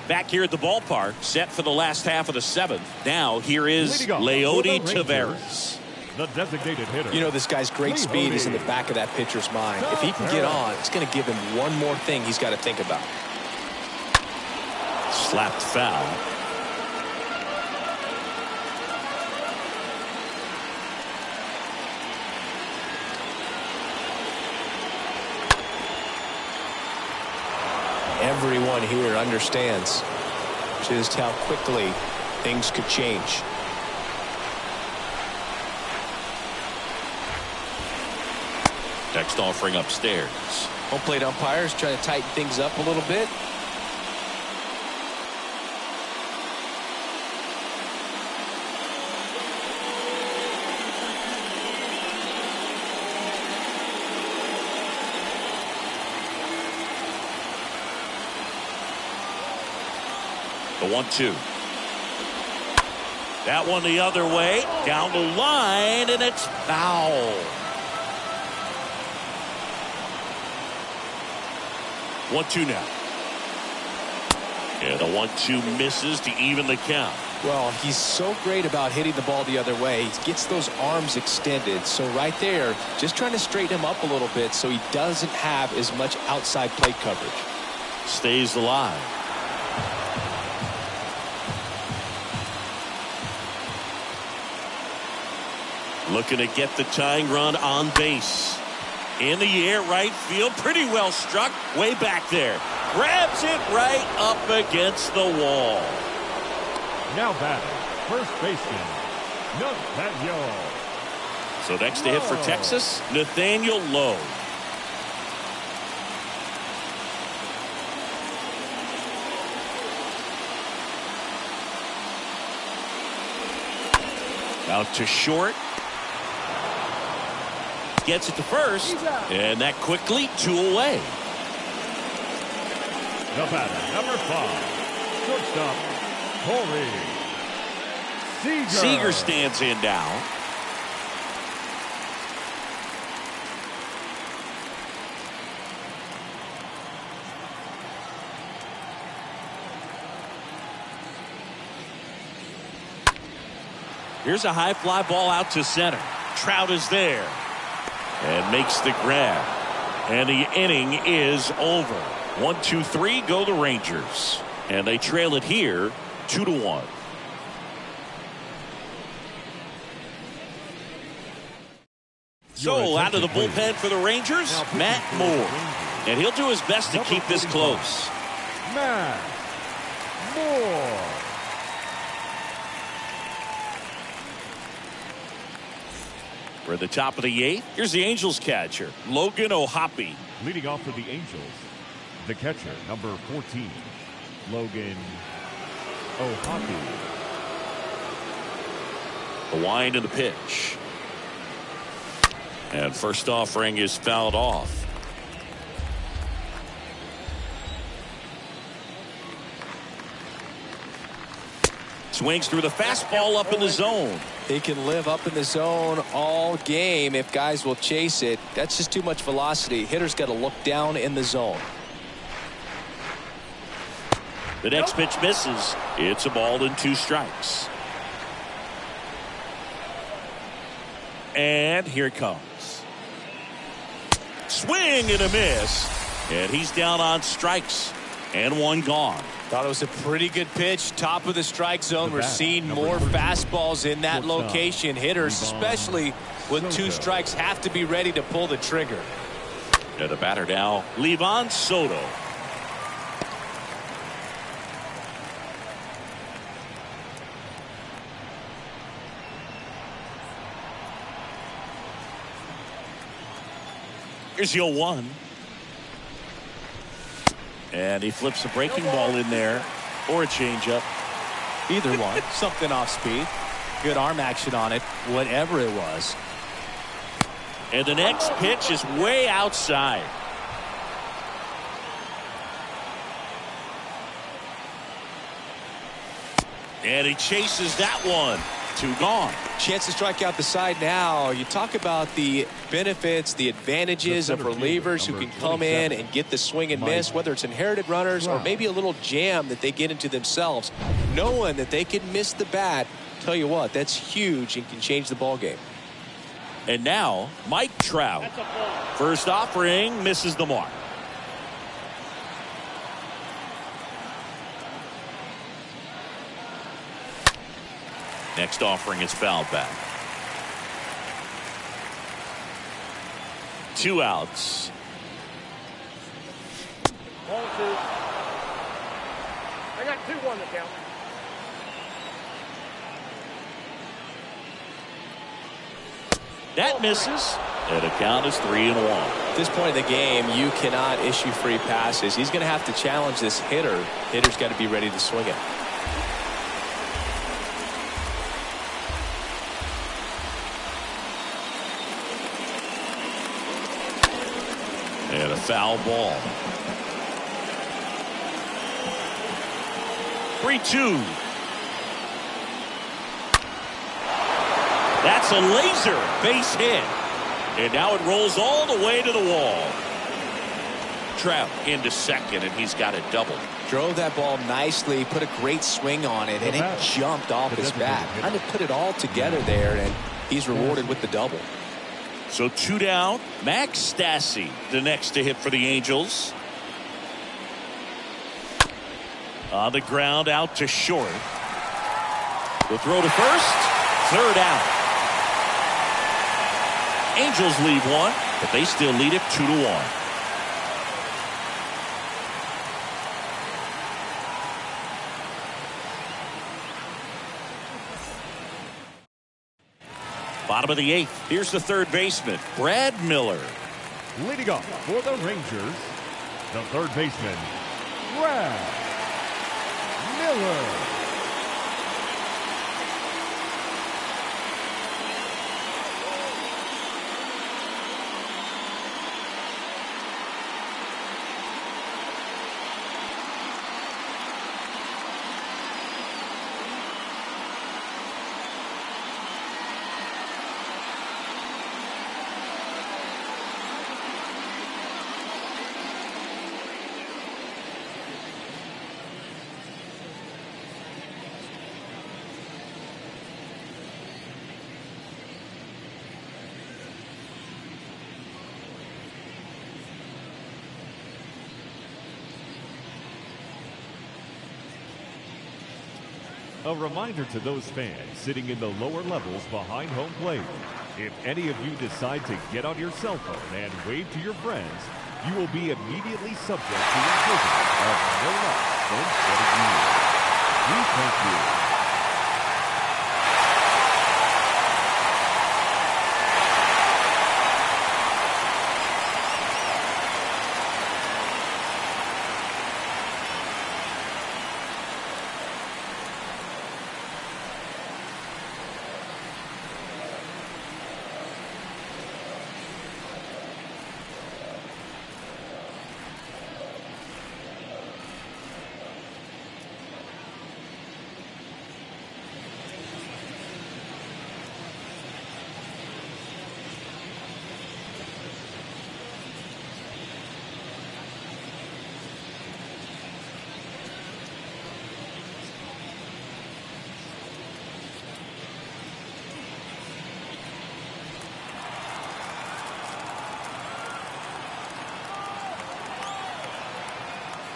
Back here at the ballpark, set for the last half of the 7th. Now here is Leody Taveras. The designated hitter. You know, this guy's great speed is in the back of that pitcher's mind. If he can get on, it's going to give him one more thing he's got to think about. Slapped foul. Everyone here understands just how quickly things could change. Next offering upstairs. Home plate umpires trying to tighten things up a little bit. The 1-2. That one the other way. Down the line, and it's foul. 1-2 now. And the 1-2 misses to even the count. Well, he's so great about hitting the ball the other way. He gets those arms extended. So right there, just trying to straighten him up a little bit so he doesn't have as much outside plate coverage. Stays alive. Looking to get the tying run on base. In the air, right field, pretty well struck, way back there. Grabs it right up against the wall. Now batting, first baseman, Nathaniel. So next to hit for Texas, Nathaniel Lowe. Out to short. Gets it to first, and that quickly 2 away. The batter, number 5, shortstop, Corey Seager. Seager stands in now. Here's a high fly ball out to center. Trout is there and makes the grab. And the inning is over. 1-2-3 go the Rangers. And they trail it here 2-1. So out of the bullpen for the Rangers, Matt Moore. And he'll do his best to keep this close. Matt Moore. We're at the top of the 8th. Here's the Angels catcher, Logan O'Hoppe. Leading off for the Angels, the catcher, number 14, Logan O'Hoppe. The wind and the pitch. And first offering is fouled off. Swings through the fastball up in the zone. He can live up in the zone all game if guys will chase it. That's just too much velocity. Hitter's got to look down in the zone. The next pitch misses. It's a ball and 2 strikes. And here it comes. Swing and a miss. And he's down on strikes. And 1 gone. Thought it was a pretty good pitch. Top of the strike zone. We're seeing more fastballs in that location. Hitters, especially with 2 strikes, have to be ready to pull the trigger. And the batter now, Livan Soto. Here's the 0-1. And he flips a breaking ball in there or a changeup. Either one. Something off speed. Good arm action on it. Whatever it was. And the next pitch is way outside. And he chases that one. 2 gone. Chance to strike out the side now. You talk about the benefits, the advantages of relievers who can come in and get the swing and miss, whether it's inherited runners or maybe a little jam that they get into themselves. Knowing that they can miss the bat, tell you what, that's huge and can change the ball game. And now, Mike Trout. First offering, misses the mark. Next offering is fouled back. 2 outs. 1-2. I got 2-1 to count. That misses. And the count is 3-1. At this point in the game, you cannot issue free passes. He's going to have to challenge this hitter. Hitter's got to be ready to swing it. And a foul ball. 3-2. That's a laser base hit. And now it rolls all the way to the wall. Trout into second, and he's got a double. Drove that ball nicely, put a great swing on it, and it jumped off his bat. Kind of put it all together there, and he's rewarded with the double. So 2 down. Max Stassi, the next to hit for the Angels. On the ground, out to short. The throw to first. 3rd out. Angels leave 1, but they still lead it 2-1. Bottom of the 8th. Here's the third baseman, Brad Miller. Leading off for the Rangers, the third baseman, Brad Miller. A reminder to those fans sitting in the lower levels behind home plate. If any of you decide to get on your cell phone and wave to your friends, you will be immediately subject to imprisonment of no less than 20 years. We thank you.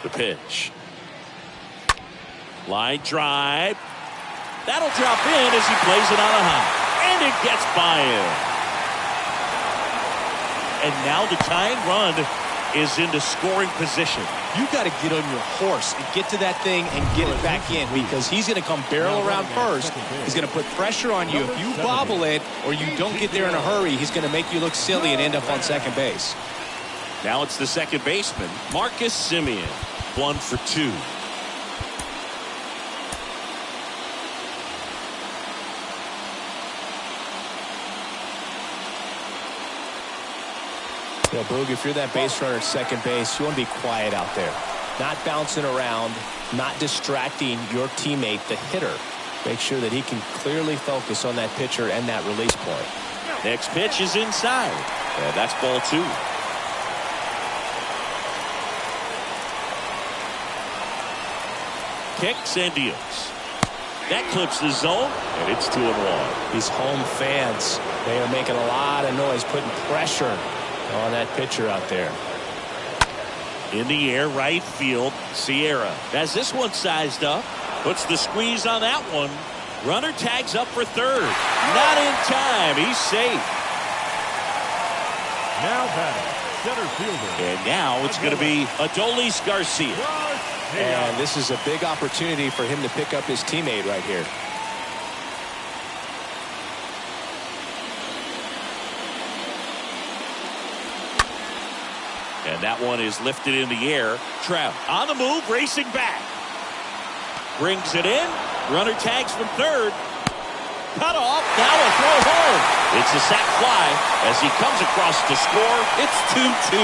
The pitch. Line drive. That'll drop in as he plays it on a high. And it gets by him. And now the tying run is into scoring position. You got to get on your horse and get to that thing and get it back in, because he's going to come barrel around first. He's going to put pressure on you. If you bobble it or you don't get there in a hurry, he's going to make you look silly and end up on second base. Now it's the second baseman, Marcus Semien. 1 for 2. Yeah, Boog, if you're that base runner at second base, you want to be quiet out there. Not bouncing around, not distracting your teammate, the hitter. Make sure that he can clearly focus on that pitcher and that release point. Next pitch is inside. And that's ball 2. Kicks and deals. That clips the zone, and it's 2-1. These home fans, they are making a lot of noise, putting pressure on that pitcher out there. In the air, right field, Sierra has this one sized up. Puts the squeeze on that one. Runner tags up for third. Not in time. He's safe. Now batting, center fielder. And now it's going to be Adolis Garcia. And this is a big opportunity for him to pick up his teammate right here. And that one is lifted in the air. Trout on the move, racing back. Brings it in. Runner tags from third. Cut off. Now a throw home. It's a sac fly as he comes across to score. It's 2-2.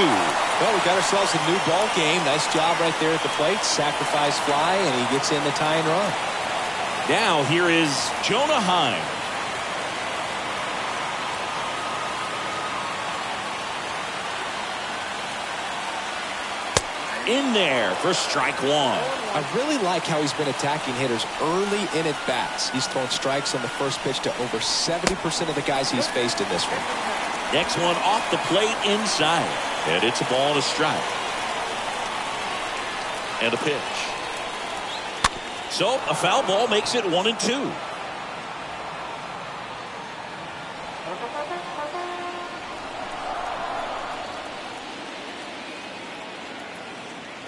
Well, we got ourselves a new ball game. Nice job right there at the plate. Sacrifice fly, and he gets in the tying run. Now here is Jonah Heim. In there for strike 1. I really like how he's been attacking hitters early in at bats. He's thrown strikes on the first pitch to over 70% of the guys he's faced in this one. Next one off the plate inside. And it's a ball and a strike. And a pitch. So a foul ball makes it 1-2.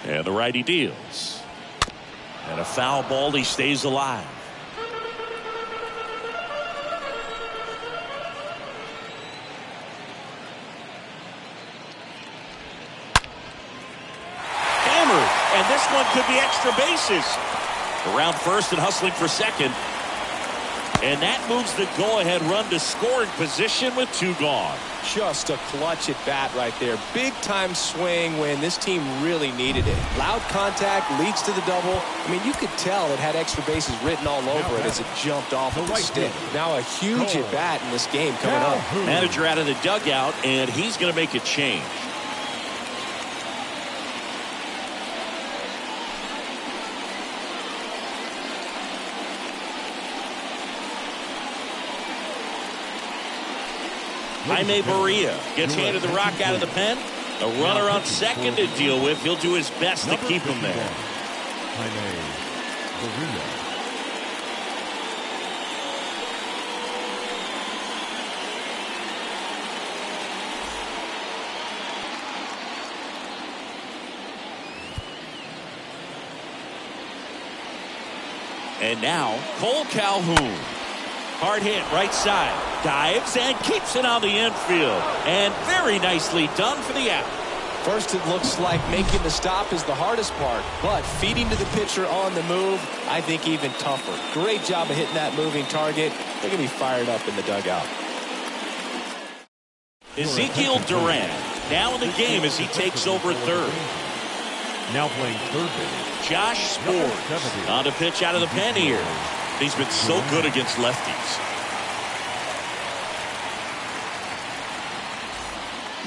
And the righty deals. And a foul ball. He stays alive. Hammered. And this one could be extra bases. Around first and hustling for second. And that moves the go-ahead run to scoring position with 2 gone. Just a clutch at bat right there. Big time swing when this team really needed it. Loud contact leads to the double. I mean, you could tell it had extra bases written all over it as it jumped off of the stick. Now a huge at bat in this game coming up. Manager out of the dugout, and he's going to make a change. Jaime Barria gets handed the rock out of the pen. A runner on second to deal with. He'll do his best to keep him there. Jaime Barria. And now Cole Calhoun. Hard hit right side. Dives and keeps it on the infield. And very nicely done for the out. First, it looks like making the stop is the hardest part, but feeding to the pitcher on the move, I think even tougher. Great job of hitting that moving target. They're going to be fired up in the dugout. Ezekiel Duran now in the game as he takes over third. Now playing third base. Josh Sborz on to pitch out of the pen here. He's been so good against lefties.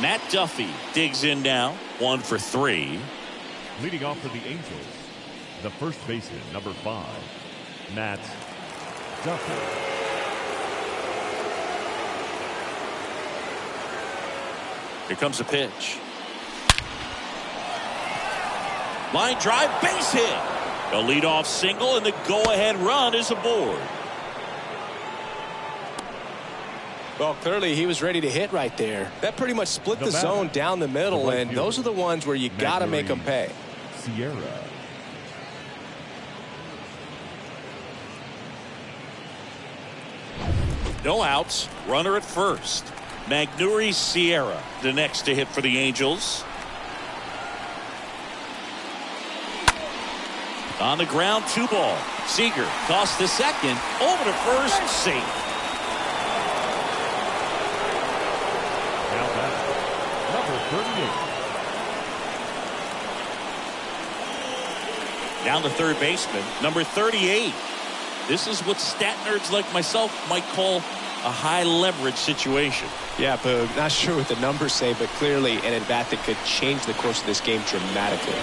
Matt Duffy digs in now. 1 for 3. Leading off for the Angels, the first baseman, number 5, Matt Duffy. Here comes a pitch. Line drive, base hit. A leadoff single, and the go-ahead run is aboard. Well, clearly he was ready to hit right there. That pretty much split the zone down the middle, and those are the ones where you got to make them pay. Sierra. No outs. Runner at first. Magneuris Sierra, the next to hit for the Angels. On the ground, 2 ball. Seager tossed to second, over to first, safe. Now back, number 38. Down to third baseman, number 38. This is what stat nerds like myself might call a high leverage situation. Yeah, Boog, not sure what the numbers say, but clearly an at-bat that could change the course of this game dramatically.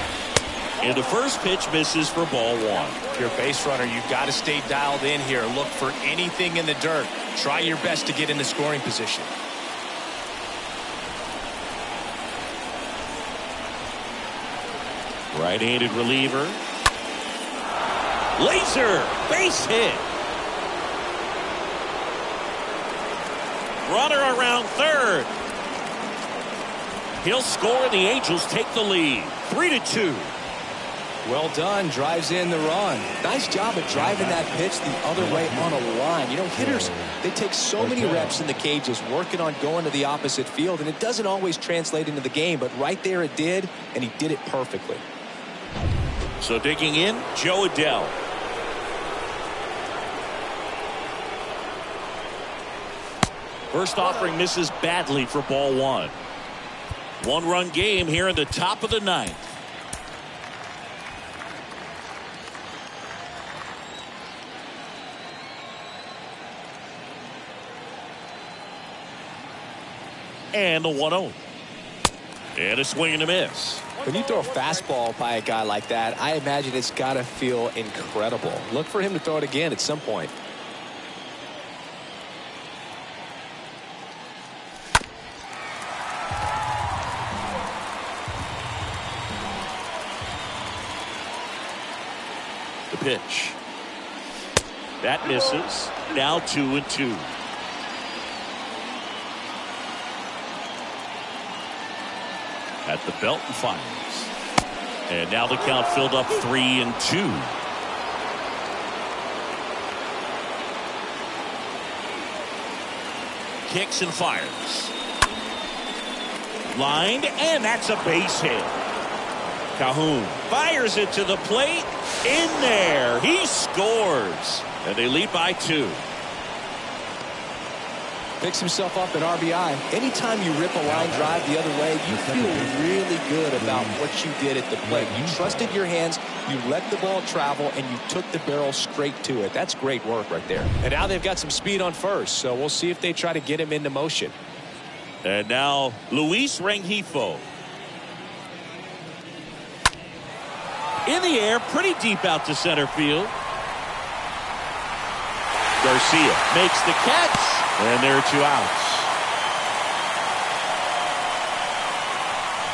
And the first pitch misses for ball 1. If you're a base runner, you've got to stay dialed in here. Look for anything in the dirt. Try your best to get in the scoring position. Right-handed reliever. Laser, base hit. Runner around third. He'll score, and the Angels take the lead. 3-2. Well done. Drives in the run. Nice job of driving that pitch the other way on a line. You know, hitters, they take so many reps in the cages working on going to the opposite field, and it doesn't always translate into the game, but right there it did, and he did it perfectly. So digging in, Joe Adell. First offering misses badly for ball 1. 1-run game here in the top of the 9th. And the 1-0. And a swing and a miss. When you throw a fastball by a guy like that, I imagine it's got to feel incredible. Look for him to throw it again at some point. The pitch. That misses. Now 2-2. At the belt and fires. And now the count filled up 3-2. Kicks and fires. Lined, and that's a base hit. Calhoun fires it to the plate. In there. He scores. And they lead by 2. Picks himself up an RBI. Anytime you rip a line drive the other way, you feel really good about what you did at the plate. You trusted your hands, you let the ball travel, and you took the barrel straight to it. That's great work right there. And now they've got some speed on first, so we'll see if they try to get him into motion. And now Luis Rengifo. In the air, pretty deep out to center field. Garcia makes the catch. And there are 2 outs.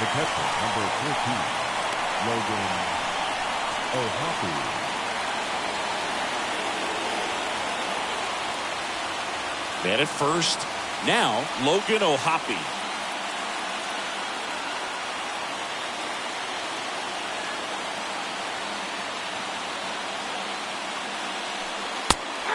The catcher, number 14, Logan O'Hoppe. Man at first. Now Logan O'Hoppe.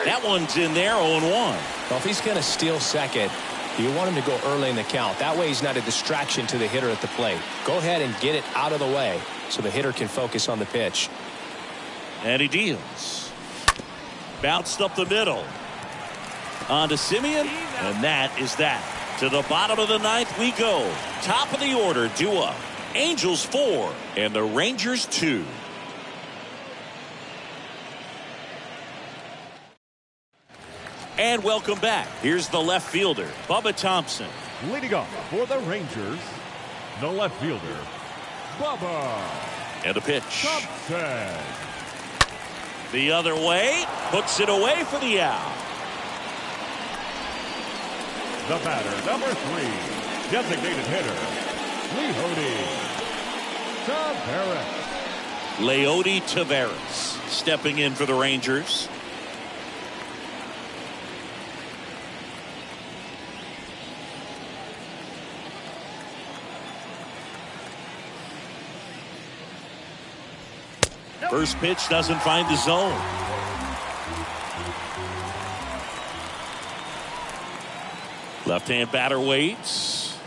That one's in there, 0-1. Well, if he's going to steal second, you want him to go early in the count. That way he's not a distraction to the hitter at the plate. Go ahead and get it out of the way so the hitter can focus on the pitch. And he deals. Bounced up the middle. On to Simeon, and that is that. To the bottom of the 9th we go. Top of the order, due up. Angels 4 and the Rangers 2. And welcome back. Here's the left fielder, Bubba Thompson. Leading off for the Rangers, the left fielder, Bubba And a pitch. Thompson. The other way, puts it away for the out. The batter, number 3, designated hitter, Leody Taveras. Leody Taveras stepping in for the Rangers. First pitch doesn't find the zone. Left-hand batter waits.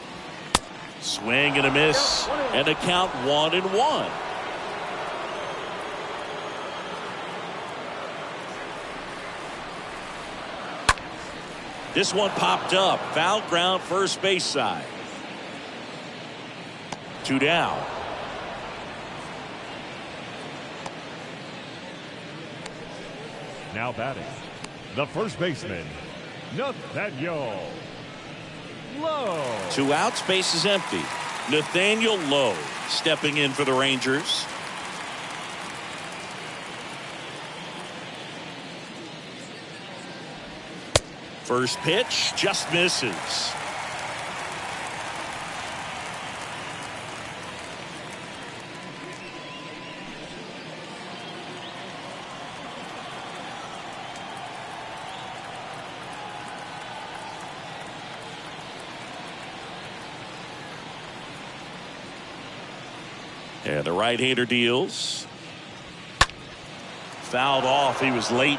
Swing and a miss. And a count 1-1. This one popped up. Foul ground, first base side. 2 down. Now batting, the first baseman, Nathaniel Lowe. 2 outs, base is empty. Nathaniel Lowe stepping in for the Rangers. First pitch just misses. And the right-hander deals. Fouled off. He was late.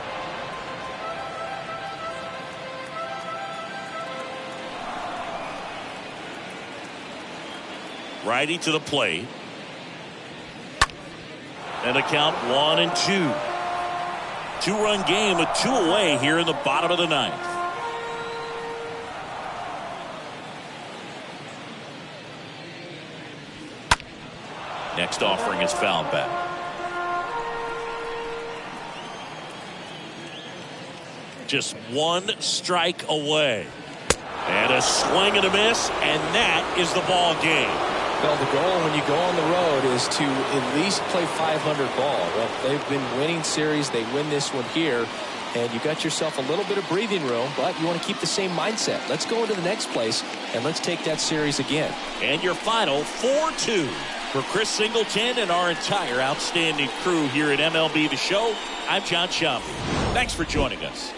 Righty to the plate. And the count 1-2. 2-run game with 2 away here in the bottom of the 9th. Next offering is fouled back. Just 1 strike away. And a swing and a miss, and that is the ball game. Well, the goal when you go on the road is to at least play 500 ball. Well, they've been winning series. They win this one here, and you got yourself a little bit of breathing room, but you want to keep the same mindset. Let's go into the next place, and let's take that series again. And your final 4-2. For Chris Singleton and our entire outstanding crew here at MLB The Show, I'm John Sciambi. Thanks for joining us.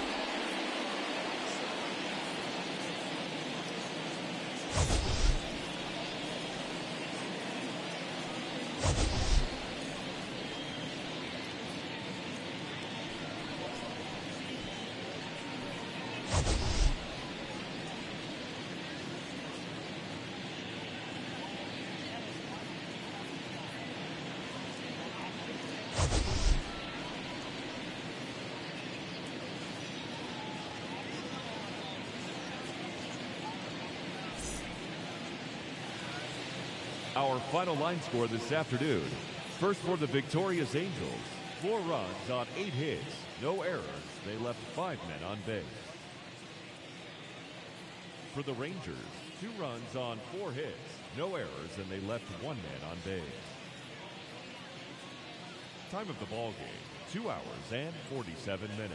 Our final line score this afternoon. First for the victorious Angels, 4 runs on 8 hits, no errors. They left 5 men on base. For the Rangers, 2 runs on 4 hits, no errors, and they left 1 man on base. Time of the ball game, 2 hours and 47 minutes.